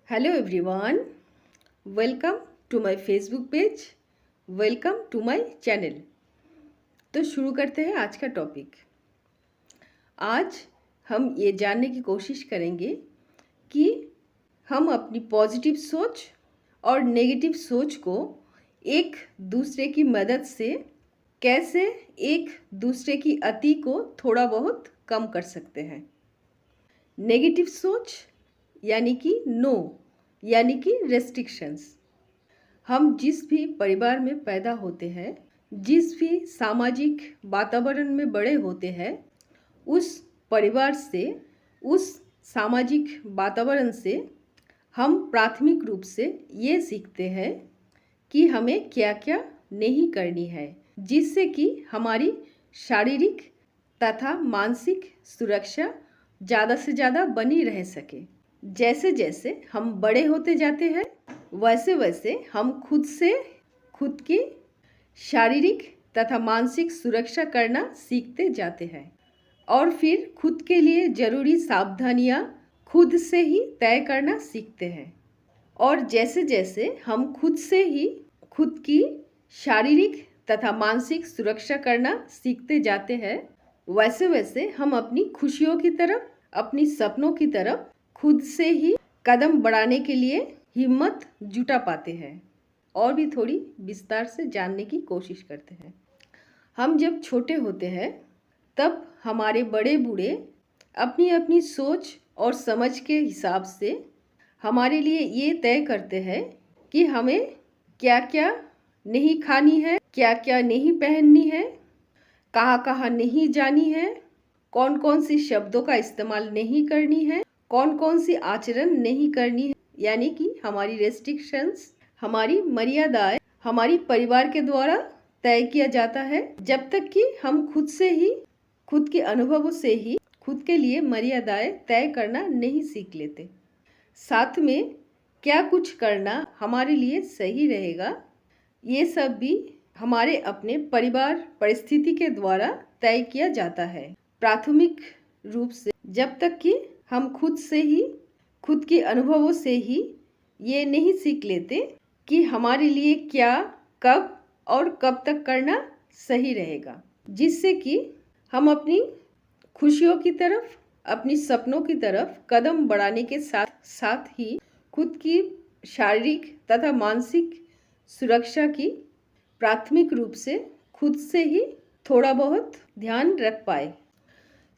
Hello everyone, welcome to my Facebook page, welcome to my channel. तो शुरू करते हैं आज का टॉपिक। आज हम ये जानने की कोशिश करेंगे कि हम अपनी पॉजिटिव सोच और नेगेटिव सोच को एक दूसरे की मदद से कैसे एक दूसरे की अति को थोड़ा बहुत कम कर सकते हैं। नेगेटिव सोच यानी कि नो, यानी कि रेस्ट्रिक्शंस। हम जिस भी परिवार में पैदा होते हैं, जिस भी सामाजिक वातावरण में बड़े होते हैं, उस परिवार से, उस सामाजिक वातावरण से हम प्राथमिक रूप से ये सीखते हैं कि हमें क्या क्या नहीं करनी है, जिससे कि हमारी शारीरिक तथा मानसिक सुरक्षा ज़्यादा से ज़्यादा बनी रह सके। जैसे जैसे हम बड़े होते जाते हैं, वैसे वैसे हम खुद की शारीरिक तथा मानसिक सुरक्षा करना सीखते जाते हैं और फिर खुद के लिए ज़रूरी सावधानियां खुद से ही तय करना सीखते हैं। और जैसे जैसे हम खुद से ही खुद की शारीरिक तथा मानसिक सुरक्षा करना सीखते जाते हैं, वैसे वैसे हम अपनी खुशियों की तरफ, अपनी सपनों की तरफ खुद से ही कदम बढ़ाने के लिए हिम्मत जुटा पाते हैं और भी थोड़ी विस्तार से जानने की कोशिश करते हैं। हम जब छोटे होते हैं तब हमारे बड़े बूढ़े अपनी अपनी सोच और समझ के हिसाब से हमारे लिए ये तय करते हैं कि हमें क्या क्या नहीं खानी है, क्या क्या नहीं पहननी है, कहाँ कहाँ नहीं जानी है, कौन कौन सी शब्दों का इस्तेमाल नहीं करनी है, कौन कौन सी आचरण नहीं करनी है। यानी कि हमारी रेस्ट्रिक्शंस, हमारी मर्यादाएं हमारी परिवार के द्वारा तय किया जाता है, जब तक कि हम खुद से ही, खुद के अनुभवों से ही खुद के लिए मर्यादाएं तय करना नहीं सीख लेते। साथ में क्या कुछ करना हमारे लिए सही रहेगा, ये सब भी हमारे अपने परिवार परिस्थिति के द्वारा तय किया जाता है। प्राथमिक रूप से जब तक कि हम खुद से ही, खुद के अनुभवों से ही ये नहीं सीख लेते कि हमारे लिए क्या, कब और कब तक करना सही रहेगा, जिससे कि हम अपनी खुशियों की तरफ, अपनी सपनों की तरफ कदम बढ़ाने के साथ साथ ही खुद की शारीरिक तथा मानसिक सुरक्षा की प्राथमिक रूप से खुद से ही थोड़ा बहुत ध्यान रख पाए,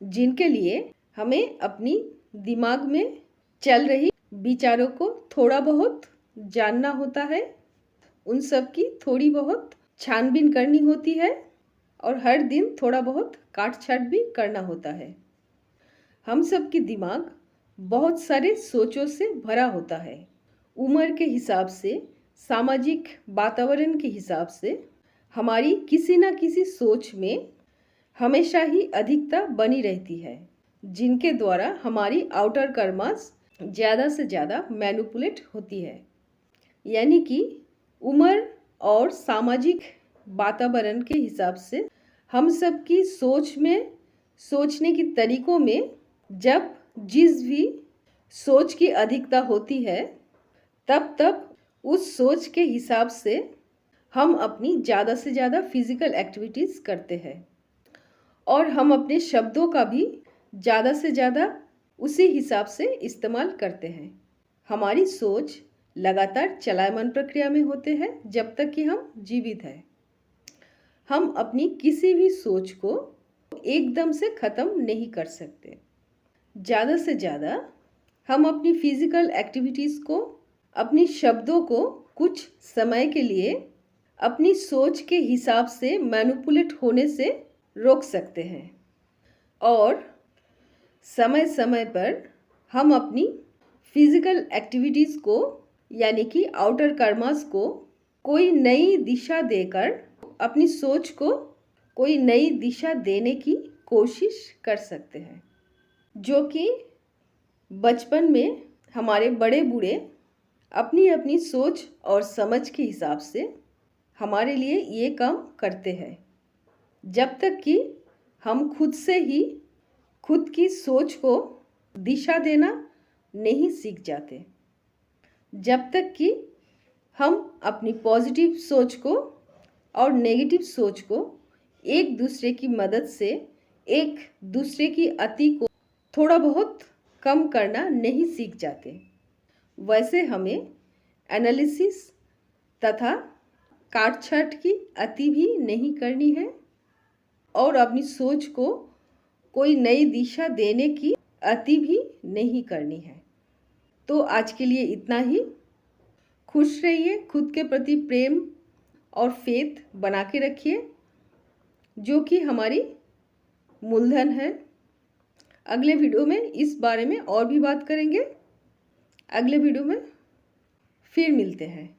जिनके लिए हमें अपनी दिमाग में चल रही विचारों को थोड़ा बहुत जानना होता है, उन सब की थोड़ी बहुत छानबीन करनी होती है और हर दिन थोड़ा बहुत काट छाट भी करना होता है। हम सब की दिमाग बहुत सारे सोचों से भरा होता है। उम्र के हिसाब से, सामाजिक वातावरण के हिसाब से हमारी किसी न किसी सोच में हमेशा ही अधिकता बनी रहती है, जिनके द्वारा हमारी आउटर कर्मास ज़्यादा से ज़्यादा मैनिपुलेट होती है। यानी कि उम्र और सामाजिक वातावरण के हिसाब से हम सब की सोच में, सोचने की तरीकों में जब जिस भी सोच की अधिकता होती है, तब तब उस सोच के हिसाब से हम अपनी ज़्यादा से ज़्यादा फिजिकल एक्टिविटीज़ करते हैं और हम अपने शब्दों का भी ज़्यादा से ज़्यादा उसी हिसाब से इस्तेमाल करते हैं। हमारी सोच लगातार चलायमान प्रक्रिया में होते हैं जब तक कि हम जीवित हैं। हम अपनी किसी भी सोच को एकदम से ख़त्म नहीं कर सकते। ज़्यादा से ज़्यादा हम अपनी फिजिकल एक्टिविटीज़ को, अपनी शब्दों को कुछ समय के लिए अपनी सोच के हिसाब से मैनिपुलेट होने से रोक सकते हैं और समय समय पर हम अपनी फिजिकल एक्टिविटीज़ को, यानी कि आउटर कर्मास को कोई नई दिशा देकर अपनी सोच को कोई नई दिशा देने की कोशिश कर सकते हैं, जो कि बचपन में हमारे बड़े बूढ़े अपनी अपनी सोच और समझ के हिसाब से हमारे लिए ये काम करते हैं, जब तक कि हम खुद से ही खुद की सोच को दिशा देना नहीं सीख जाते। जब तक कि हम अपनी पॉजिटिव सोच को और नेगेटिव सोच को एक दूसरे की मदद से एक दूसरे की अति को थोड़ा बहुत कम करना नहीं सीख जाते। वैसे हमें एनालिसिस तथा काट छाट की अति भी नहीं करनी है और अपनी सोच को कोई नई दिशा देने की अति भी नहीं करनी है। तो आज के लिए इतना ही। खुश रहिए, खुद के प्रति प्रेम और फेथ बना के रखिए, जो कि हमारी मूलधन है। अगले वीडियो में इस बारे में और भी बात करेंगे। अगले वीडियो में फिर मिलते हैं।